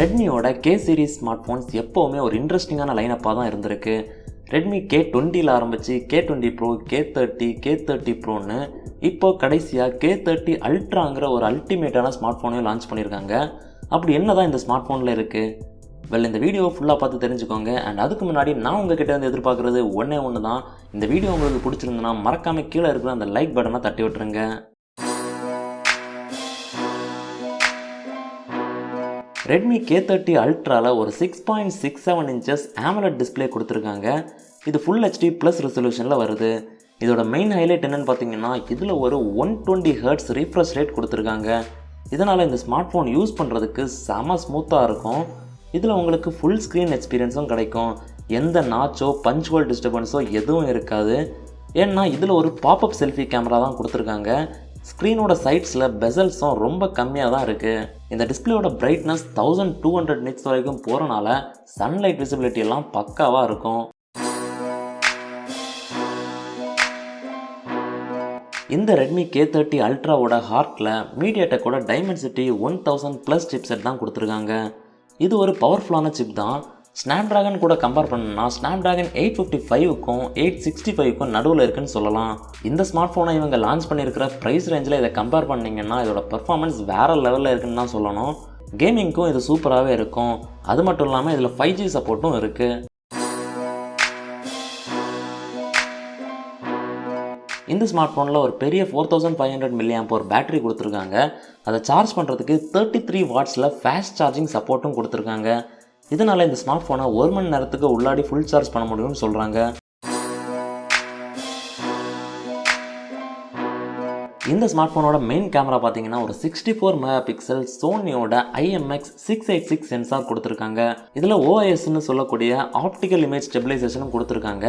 ரெட்மியோட K series smart phones எப்போவுமே ஒரு இன்ட்ரெஸ்டிங்கான லைனப்பாக தான் இருந்திருக்கு. ரெட்மி K20ல் ஆரம்பித்து K20 Pro, K30, K30 Proன்னு இப்போ கடைசியாக K30 Ultraங்கிற ஒரு அல்டிமேட்டான ஸ்மார்ட் ஃபோனையும் லான்ச் பண்ணியிருக்காங்க. அப்படி என்ன தான் இந்த ஸ்மார்ட் ஃபோனில் இருக்குது? இந்த வீடியோ ஃபுல்லாக பார்த்து தெரிஞ்சுக்கோங்க. அண்ட் அதுக்கு முன்னாடி நான் உங்ககிட்ட வந்து எதிர்பார்க்குறது ஒன்று தான். இந்த வீடியோ உங்களுக்கு பிடிச்சிருந்துன்னா மறக்காமல் கீழே இருக்கிற அந்த லைக் பட்டனை தட்டி விட்டுருங்க. ரெட்மி K30 Ultraவில் ஒரு 6.67 inches Amoled Display கொடுத்துருக்காங்க. இது Full HD ப்ளஸ் ரெசல்யூஷனில் வருது. இதோட மெயின் ஹைலைட் என்னென்னு பார்த்தீங்கன்னா, இதில் ஒரு 120 Hz ரீஃப்ரெஷ் ரேட் கொடுத்துருக்காங்க. இதனால் இந்த ஸ்மார்ட் ஃபோன் யூஸ் பண்ணுறதுக்கு செம ஸ்மூத்தாக இருக்கும். இதில் உங்களுக்கு ஃபுல் ஸ்க்ரீன் எக்ஸ்பீரியன்ஸும் கிடைக்கும். எந்த நாச்சோ பஞ்சுவல் டிஸ்டர்பன்ஸோ எதுவும் இருக்காது. ஏன்னா இதில் ஒரு பாப்அப் செல்ஃபி கேமரா தான் கொடுத்துருக்காங்க. ஸ்க்ரீனோட சைட்ஸில் பெசல்ஸும் ரொம்ப கம்மியாக தான் இருக்குது. இந்த டிஸ்பிளேயோட பிரைட்னஸ் 1200 nits வரைக்கும் போகிறனால சன்லைட் விசிபிலிட்டி எல்லாம் பக்காவாக இருக்கும். இந்த ரெட்மி K30 Ultraவோட ஹார்ட்டில் மீடியாடெக்கோட டைமென்சிட்டி 1000+ சிப்செட் தான் கொடுத்துருக்காங்க. இது ஒரு பவர்ஃபுல்லான சிப் தான். ஸ்னாப்ட்ராகன் கூட கம்பேர் பண்ணணும்னா ஸ்னாப்ட்ராகன் 855க்கும் 865க்கும் நடுவில் இருக்குன்னு சொல்லலாம். இந்த ஸ்மார்ட் ஃபோனை இவங்க லான்ச் பண்ணியிருக்கிற ப்ரைஸ் ரேஞ்சில் இதை கம்பேர் பண்ணிங்கன்னா இதோட பெர்ஃபார்மன்ஸ் வேறு லெவலில் இருக்குன்னு தான் சொல்லணும். கேமிங்க்கும் இது சூப்பராகவே இருக்கும். அது மட்டும் இல்லாமல் இதில் 5G சப்போர்ட்டும் இருக்குது. இந்த ஸ்மார்ட் ஃபோனில் ஒரு பெரிய 4500 mAh பேட்டரி கொடுத்துருக்காங்க. அதை சார்ஜ் பண்ணுறதுக்கு 33 wattsல ஃபாஸ்ட் சார்ஜிங் சப்போர்ட்டும் கொடுத்துருக்காங்க. இதனால் இந்த ஸ்மார்ட் ஃபோனை 1 மணி நேரத்துக்கு உள்ளாடி ஃபுல் சார்ஜ் பண்ண முடியும்னு சொல்கிறாங்க. இந்த ஸ்மார்ட் ஃபோனோட மெயின் கேமரா பார்த்தீங்கன்னா ஒரு 64 MP சோனியோட IMX686 சென்சார் கொடுத்துருக்காங்க. இதில் OISன்னு சொல்லக்கூடிய ஆப்டிக்கல் இமேஜ் ஸ்டெபிலைசேஷனும் கொடுத்துருக்காங்க.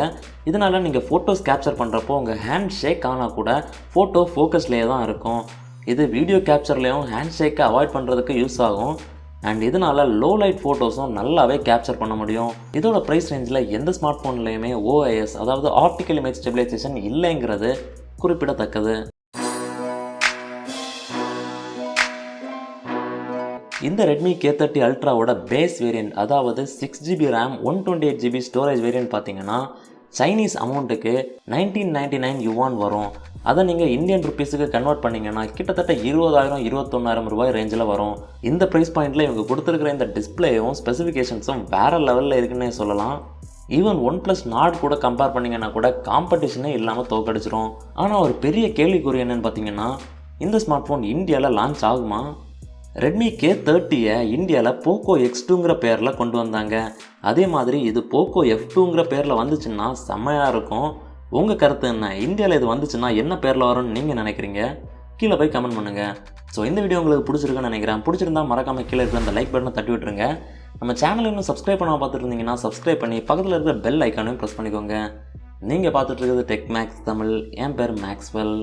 இதனால் நீங்கள் ஃபோட்டோஸ் கேப்சர் பண்ணுறப்போ உங்கள் ஹேண்ட் ஷேக் ஆனால் கூட ஃபோட்டோ ஃபோக்கஸ்லேயே தான் இருக்கும். இது வீடியோ கேப்சர்லேயும் ஹேண்ட் ஷேக்கை அவாய்ட் பண்ணுறதுக்கு யூஸ் ஆகும். அண்ட் இதனால் லோ லைட் ஃபோட்டோஸும் நல்லாவே கேப்சர் பண்ண முடியும். இதோட ப்ரைஸ் ரேஞ்சில் எந்த ஸ்மார்ட் ஃபோன்லேயுமே OIS அதாவது ஆப்டிக்கல் இமேஜ் ஸ்டெபிலைசேஷன் இல்லைங்கிறது குறிப்பிடத்தக்கது. இந்த ரெட்மி K30 Ultraவோட பேஸ் வேரியண்ட் அதாவது 6GB RAM 128GB storage variant பார்த்தீங்கன்னா சைனீஸ் அமௌண்ட்டுக்கு 1999 yuan வரும். அதை நீங்கள் இந்தியன் ருப்பீஸுக்கு கன்வெர்ட் பண்ணிங்கன்னா கிட்டத்தட்ட 20,000-21,000 ரூபாய் ரேஞ்சில் வரும். இந்த ப்ரைஸ் பாயிண்டில் இவங்க கொடுத்துருக்கிற இந்த டிஸ்பிளேயும் ஸ்பெசிஃபிகேஷன்ஸும் வேறு லெவலில் இருக்குன்னே சொல்லலாம். ஈவன் OnePlus Nord கூட கம்பேர் பண்ணிங்கன்னா கூட காம்படிஷனே இல்லாமல் தோக்கடிச்சிரும். ஆனால் ஒரு பெரிய கேள்விக்குறி என்னென்னு பார்த்தீங்கன்னா, இந்த ஸ்மார்ட் ஃபோன் இந்தியாவில் லான்ச் ஆகுமா? ரெட்மி K30யை இந்தியாவில் போக்கோ X2ங்கிற பேரில் கொண்டு வந்தாங்க. அதே மாதிரி இது போக்கோ F2ங்கிற பேரில் வந்துச்சுன்னா செம்மையாக இருக்கும். உங்கள் கருத்து என்ன? இந்தியாவில் இது வந்துச்சுன்னா என்ன பேரில் வரும்னு நீங்கள் நினைக்கிறீங்க? கீழே போய் கமெண்ட் பண்ணுங்கள். ஸோ இந்த வீடியோ உங்களுக்கு பிடிச்சிருக்குன்னு நினைக்கிறேன். பிடிச்சிருந்தா மறக்காமல் கீழே இருக்கிற அந்த லைக் பட்டனை தட்டி விட்டுருங்க. நம்ம சேனல் இன்னும் சப்ஸ்கிரைப் பண்ணாமல் பார்த்துட்டு இருந்தீங்கன்னா சப்ஸ்கிரைப் பண்ணி பக்கத்தில் இருக்கிற பெல் ஐக்கானையும் ப்ரெஸ் பண்ணிக்கோங்க. நீங்கள் பார்த்துட்டு இருக்கிறது TechMax தமிழ். என் பேர் மேக்ஸ்வெல்.